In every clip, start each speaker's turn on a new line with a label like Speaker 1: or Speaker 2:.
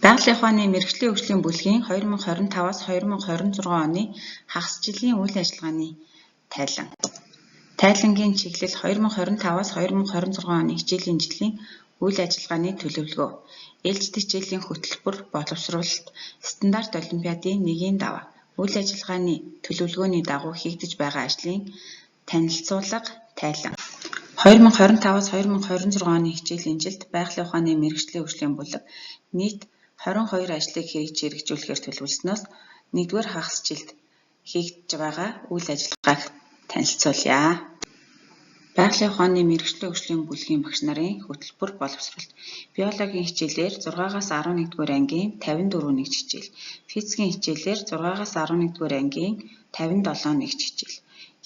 Speaker 1: Байгалийн ухааны мэргэжлийн хөгжлийн бүлгийн 2025-аас 2026 оны хагас жилийн үйл ажиллагааны тайлан. Тайлангийн чиглэл 2025-аас 2026 оны хичээлийн жилийн үйл ажиллагааны төлөвлөгөө, ээлжид хичээлийн хөтөлбөр, боловсруулалт, стандарт олимпиадын нэгийн даваа, үйл ажиллагааны төлөвлөгөөний дагуу хийгдэж байгаа ажлын танилцуулга, тайлан. 2025-аас 2026 оны хичээлийн жилд байгалийн ухааны мэргэжлийн хөгжлийн бүлэг нийт 22 ажлыг хэрэгжүүлэхээр төлөвлөснөөс 1-р хагас жилд хийгдэж байгаа үйл ажиллагааг танилцуулъя. Байгалийн ухааны мэргэжлийн хөгжлийн бүлгийн багш нарын хөтөлбөр боловсролт. Биологийн хичээлээр 6-аас 11-р ангийн 54 нэгж хичээл, физикийн хичээлээр 6-аас 11-р ангийн 57 нэгж хичээл,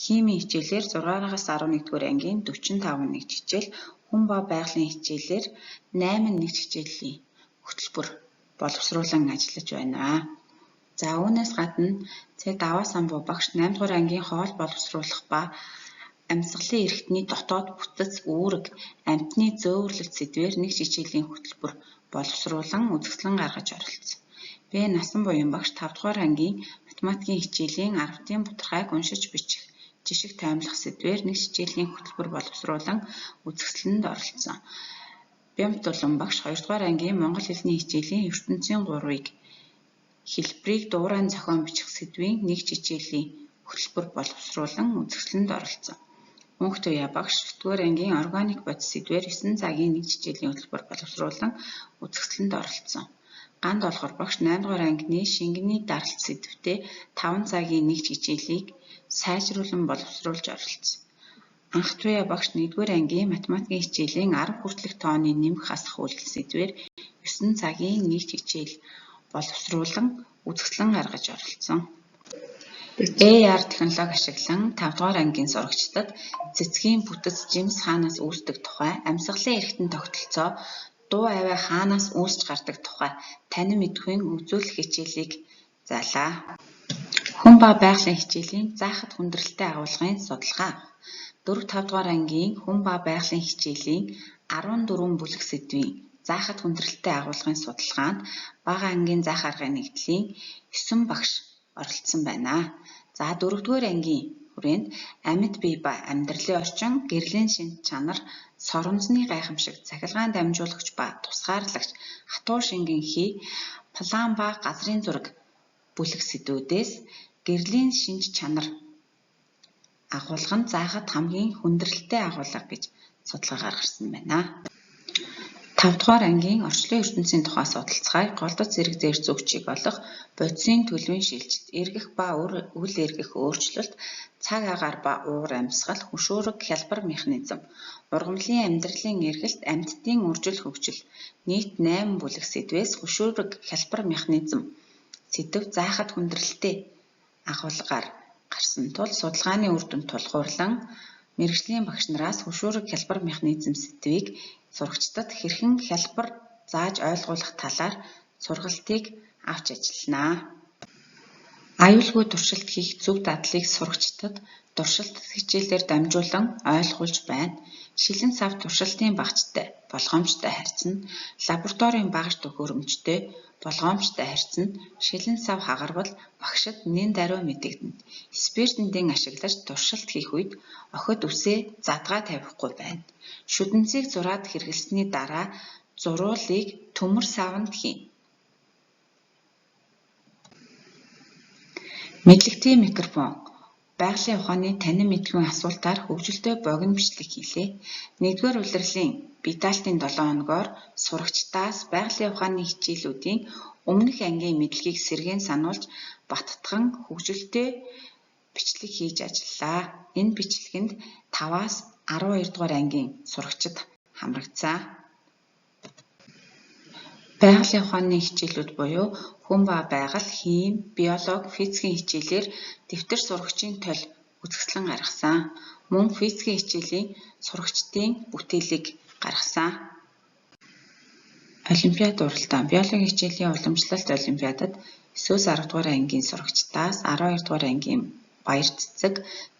Speaker 1: химийн хичээлээр 6-аас 11-р ангийн 45 нэгж хичээл, хүн ба байгалийн хичээлээр 8 нэгж хичээлийн хөтөлбөр боловсруулан ажиллаж байна. За үүнээс гадна Даваа самбуу багш 8-р ангийн хоол боловсруулах ба амьсгалын эрхтний дотоод бүтэц үүрэг амьтны зөөвөрлөлт сэдвээр нэг хичээлийн хөтөлбөр боловсруулан үзэсгэлэн гаргаж оролцсон. Насан буян багш 5-р ангийн математикийн хичээлийн 10-ын бутархайг уншиж бичих, жишиг таймлах сэдвээр нэг хичээлийн хөтөлбөр боловсруулан үзэсгэлэнд оролцсон. Бямт Дулан багш 2-р ангийн монгол хэлний хичээлийн ертөнцийн 3-ыг хэлбэрийг дуурайн зохион бичих сэдвийн нэг хичээлийн хөтөлбөр боловсруулан үзэсгэлэнд оролцсон. Мөнх Туяа багш 9-р ангийн органик бодис сэдвээр 9 цагийн нэг хичээлийн хөтөлбөр боловсруулан үзэсгэлэнд оролцсон. Ганд Олгор багш 8-р ангины шингэний даралт сэдвтээ 5 цагийн нэг хичээлийг сайжруулан боловсруулж оролцсон. Анх Туяа багш 1-р ангийн математикийн хичээлийн 10 хүртэлх тооны нэмэх хасах үйлдэл сэдвээр 9 цагийн нэг хичээл боловсруулан үзэсгэлэн гаргаж оролцсон. AR технологи ашиглан 5-р ангийн сурагчдад цэцгийн бүтэц жимс хаанаас үүсдэг тухай, амьсгалын эрхтэн тогтолцоо, дуу авиа хаанаас үүсч гардаг тухай танин мэдхийн үзүүлэх хичээлийг заалаа. Хүн ба байгалийн хичээлийн заахад хүндрэлтэй агуулгын судалгаа. 4-5 ангийн хүн ба байгалийн хичээлийн 14 бүлэг сэдвийн заахад хүндрэлтэй агуулгын судалгаанд бага ангийн заах аргын нэгдлийн 9 багш оролцсон байна. За 4-р ангийн хүрээнд амьд бие ба амьдралын орчин, гэрлийн шинж чанар, соронзны гайхамшиг, цахилгаан дамжуулагч ба тусгаарлагч, хатуу шингэн хий, план ба газрын зураг бүлэг сэдвүүдээс гэрлийн шинж чанар агуулга нь заахад хамгийн хүндрэлтэй агуулга гэж судалгаагаар гарсан байна. 5-р ангийн орчлон ертөнцийн тухай судалцгааг голдоц зэрэг зээр зүгчийг олох, бодисын төлөвийн шилжилт, эргэх ба үл эргэх өөрчлөлт, цаг агаар ба уур амьсгал, хөшүүрэг хялбар механизм, ургамлын амьдралын эргэлт, амьтдын үржил хөгжил, нийт 8 бүлэг сэдвээс хөшүүрэг хялбар механизм сэдв заахад хүндрэлтэй агуулгаар гарсан тул судалгааны үр дүнд тулгуурлан мэргэжлийн багш нараас хөшүүрэг хялбар механизм сэдвийг сурагчдад хэрхэн хялбар зааж ойлгуулах талаар сургалтыг авч ажилланаа. Аюулгүй туршилт хийх зөв дадлыг сурагчдад туршилт хичээлээр дамжуулан ойлгуулж байна. Шилэн сав туршилтын багцтай, болгоомжтой харьцна, лабораторийн багш төхөөрөмжтэй, болгоомжтой харьцна, шилэн сав хагарвал багшид нэн даруй мэдэгдэнэ. Спиртэнтийн ашиглаж туршилт хийх үед охид үсээ задгаа тавихгүй байна. Шүтэнцийг зураад хэрэглэсний дараа зуруулыг төмөр савнд хийнэ. Мэдлэгтийн микрофон. Байгалийн ухааны танин мэдхийн асуултаар хөгжилтэй богино бичлэг хийлээ. 1-р улирлын Бидалтын 7 хоногоор сурагчдаас байгалийн ухааны хичээлүүдийн өмнөх ангийн мэдлэгийг сэргээн сануулж баттган хөгжилтэй бичлэг хийж ажиллалаа. Энэ бичлэгэнд 5-аас 12-р ангийн сурагчид хамрагдсан. Байгалийн ухааны хичээлүүд буюу хүн ба байгаль, хим, биологи, физикийн хичээлээр дэвтэр сурагчийн толь үзэсгэлэн гаргасан. Мөн физикийн хичээлийн сурагчдын бүтээлийг гаргасан. Олимпиад уралдаан. Биологийн хичээлийн уламжлалт олимпиадад 9-10-р ангийн сурагчдаас 12-р ангийн баяр цэцэг,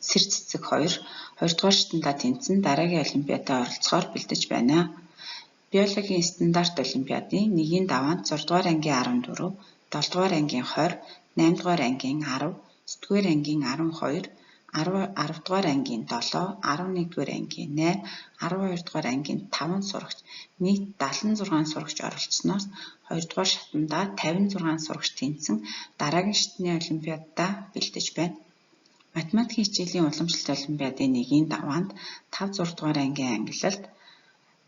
Speaker 1: сэр цэцэг 2, 2-р шатандаа тэнцэн дараагийн олимпиадад оролцохоор бэлдэж байна. Биологийн стандарт олимпиадын 1-ийн даваанд 6-р ангийн 14, 7-р ангийн 20, 8-р ангийн 10, 9-р ангийн 12, 10-р ангийн 7, 11-р ангийн 8, 12-р ангийн 5 сурагч нийт 76 сурагч оролцсноос 2-р шатандаа 56 сурагч тэнцсэн дараагийн шатны олимпиадаа бэлдэж байна. Математикийн хичээлийн уламжлалт олимпиадын 1-ийн даваанд 5-6-р ангийн ангилалд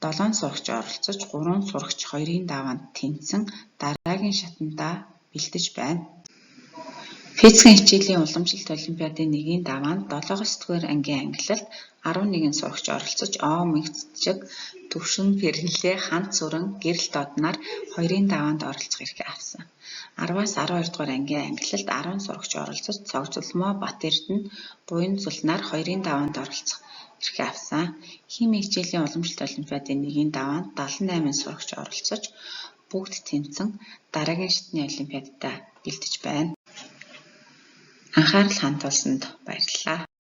Speaker 1: 7 сурагч оролцож 3 сурагч 2-ийн даваанд тэнцсэн дараагийн шатандаа бэлдэж байна. Физикийн хичээлийн уламжлалт олимпиадын 1-ийн даваанд 7-9-р ангийн ангилалд 11 сурагч оролцож О мэгцэг, төвшин, пэрнэлээ, ханц сүрэн, гэрэл додноор 2-ийн даваанд оролцох эрхээ авсан. 10-аас 12-р ангийн ангилалд 10 сурагч оролцож цогцлолмоо, бат эрдэнэ, буян зулнаар 2-ийн даваанд оролцох эрхээ авсан. Химийн хичээлийн уламжлалт олимпиадын 1-ийн даваанд 78 сурагч оролцож бүгд тэнцсэн дараагийн шатны олимпиадаа бэлдэж байна. Анхаарал хандуулсанд баярлалаа.